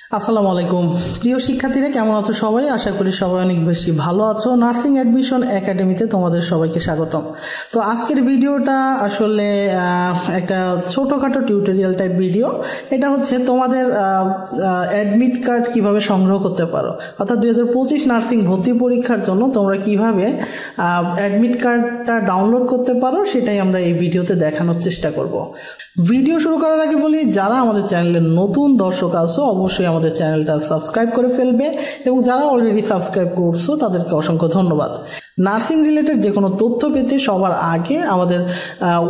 আসসালামু আলাইকুম প্রিয় শিক্ষার্থীরা, কেমন আছো সবাই? আশা করি সবাই অনেক বেশি ভালো আছো। নার্সিং অ্যাডমিশন একাডেমিতে তোমাদের সবাইকে স্বাগতম। তো আজকের ভিডিওটা আসলে একটা ছোটোখাটো টিউটোরিয়াল টাইপ ভিডিও। এটা হচ্ছে তোমাদের অ্যাডমিট কার্ড কিভাবে সংগ্রহ করতে পারো, অর্থাৎ 2025 নার্সিং ভর্তি পরীক্ষার জন্য তোমরা কিভাবে অ্যাডমিট কার্ডটা ডাউনলোড করতে পারো সেটাই আমরা এই ভিডিওতে দেখানোর চেষ্টা করব। ভিডিও শুরু করার আগে বলি, যারা আমাদের চ্যানেলের নতুন দর্শক আছো অবশ্যই আমাদের চ্যানেলটা সাবস্ক্রাইব করে ফেলবে, এবং যারা অলরেডি সাবস্ক্রাইব করছো তাদেরকে অসংখ্য ধন্যবাদ। নার্সিং রিলেটেড যে কোনো তথ্য পেতে সবার আগে আমাদের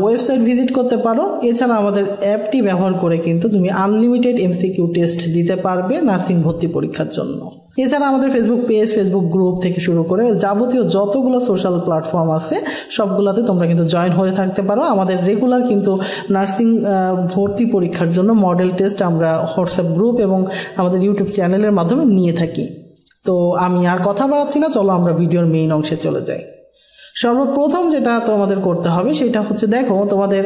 ওয়েবসাইট ভিজিট করতে পারো। এছাড়া আমাদের অ্যাপটি ব্যবহার করে কিন্তু তুমি আনলিমিটেড এমসিকিউ টেস্ট দিতে পারবে নার্সিং ভর্তি পরীক্ষার জন্য। এছাড়া আমাদের ফেসবুক পেজ, ফেসবুক গ্রুপ থেকে শুরু করে যাবতীয় যতগুলো সোশ্যাল প্ল্যাটফর্ম আছে সবগুলোতে তোমরা কিন্তু জয়েন হয়ে থাকতে পারো। আমাদের রেগুলার কিন্তু নার্সিং ভর্তি পরীক্ষার জন্য মডেল টেস্ট আমরা হোয়াটসঅ্যাপ গ্রুপ এবং আমাদের ইউটিউব চ্যানেলের মাধ্যমে নিয়ে থাকি। তো আমি আর কথা বাড়াচ্ছি না, চলো আমরা ভিডিওর মেইন অংশে চলে যাই। সর্বপ্রথম যেটা তোমাদের করতে হবে সেটা হচ্ছে, দেখো তোমাদের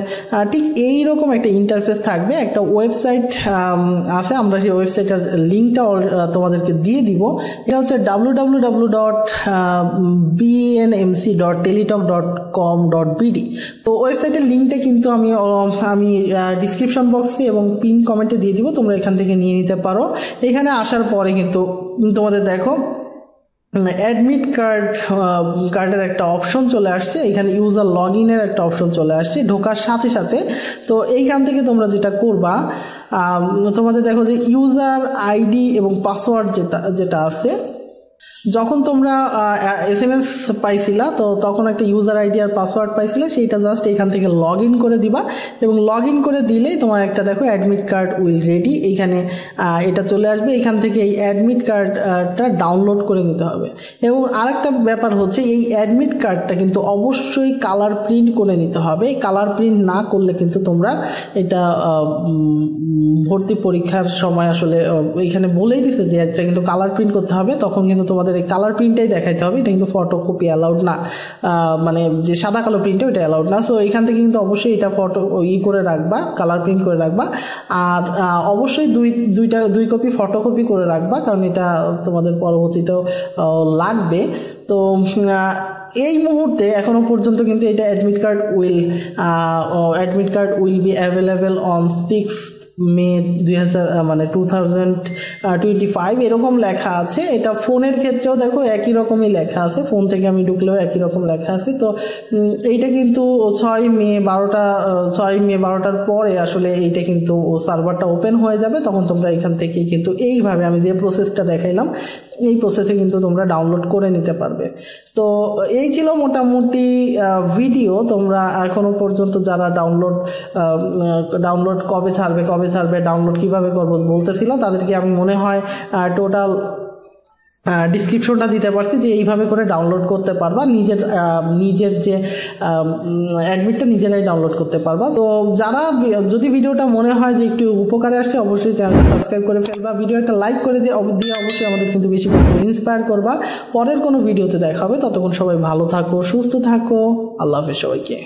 ঠিক এইরকম একটা ইন্টারফেস থাকবে, একটা ওয়েবসাইট আছে, আমরা সেই ওয়েবসাইটের লিঙ্কটা তোমাদেরকে দিয়ে দিব। এটা হচ্ছে www.bnmc.teletalk.com.bd। তো ওয়েবসাইটের লিঙ্কটা কিন্তু আমি ডিসক্রিপশন বক্সে এবং পিন কমেন্টে দিয়ে দিব, তোমরা এখান থেকে নিয়ে নিতে পারো। এখানে আসার পরে কিন্তু তোমাদের দেখো অ্যাডমিট কার্ডের একটা অপশন চলে আসছে, এখানে ইউজার লগ ইনের একটা অপশন চলে আসছে ঢোকার সাথে সাথে। তো এইখান থেকে তোমরা যেটা করবা, তোমাদের দেখো যে ইউজার আইডি এবং পাসওয়ার্ড যেটা আছে, যখন তোমরা SMS পাইছিলা তো তখন একটা ইউজার আইডি আর পাসওয়ার্ড পাইছিলা, সেইটা জাস্ট এখান থেকে লগ ইন করে দিবা, এবং লগ ইন করে দিলেই তোমার একটা দেখো অ্যাডমিট কার্ড উইল রেডি, এইখানে এটা চলে আসবে। এখান থেকে এই অ্যাডমিট কার্ডটা ডাউনলোড করে নিতে হবে। এবং আরেকটা ব্যাপার হচ্ছে, এই অ্যাডমিট কার্ডটা কিন্তু অবশ্যই কালার প্রিন্ট করে নিতে হবে। কালার প্রিন্ট না করলে কিন্তু তোমরা এটা ভর্তি পরীক্ষার সময় আসলে এইখানে বলেই দিছে যে এটা কিন্তু কালার প্রিন্ট করতে হবে, তখন কিন্তু তোমাদের এই কালার প্রিন্টটাই দেখাইতে হবে। এটা কিন্তু ফটোকপি অ্যালাউড না, মানে যে সাদা কালো প্রিন্টটা ওইটা অ্যালাউড না। সো এখান থেকে কিন্তু অবশ্যই এটা ফটো করে রাখবা, কালার প্রিন্ট করে রাখবা। আর অবশ্যই দুই কপি ফটোকপি করে রাখবা, কারণ এটা তোমাদের পরবর্তীতেও লাগবে। তো এই মুহূর্তে এখনো পর্যন্ত কিন্তু এটা admit card will be available on 6 মে 2025 এরকম লেখা আছে। এটা ফোনের ক্ষেত্রেও দেখো একই রকমই লেখা আছে, ফোন থেকে আমি ঢুকলেও একই রকম লেখা আছে। তো এইটা কিন্তু 6 মে 12টার পরে আসলে এইটা কিন্তু সার্ভারটা ওপেন হয়ে যাবে, তখন তোমরা এখান থেকে কিন্তু এইভাবে আমি যে প্রসেসটা দেখাইলাম এই প্রসেসে কিন্তু তোমরা ডাউনলোড করে নিতে পারবে। তো এই ছিল মোটামুটি ভিডিও। তোমরা এখনো পর্যন্ত যারা ডাউনলোড কবে ছাড়বে ডাউনলোড কিভাবে করবো বলতেছিল, তাদেরকে আমি মনে হয় টোটাল ডিসক্রিপশনটা দিতে পারছি যে এইভাবে করে ডাউনলোড করতে পারবা, নিজের যে অ্যাডমিটটা নিজেরাই ডাউনলোড করতে পারবা। তো যারা যদি ভিডিওটা মনে হয় যে একটু উপকারে আসছে, অবশ্যই চ্যানেলটা সাবস্ক্রাইব করে ফেলবা, ভিডিও একটা লাইক করে দিয়ে অবশ্যই আমাদের কিন্তু বেশি করে ইন্সপায়ার করবা। পরের কোনো ভিডিওতে দেখা হবে, ততক্ষণ সবাই ভালো থাকো, সুস্থ থাকো, আল্লাহ হাফেজ সবাইকে।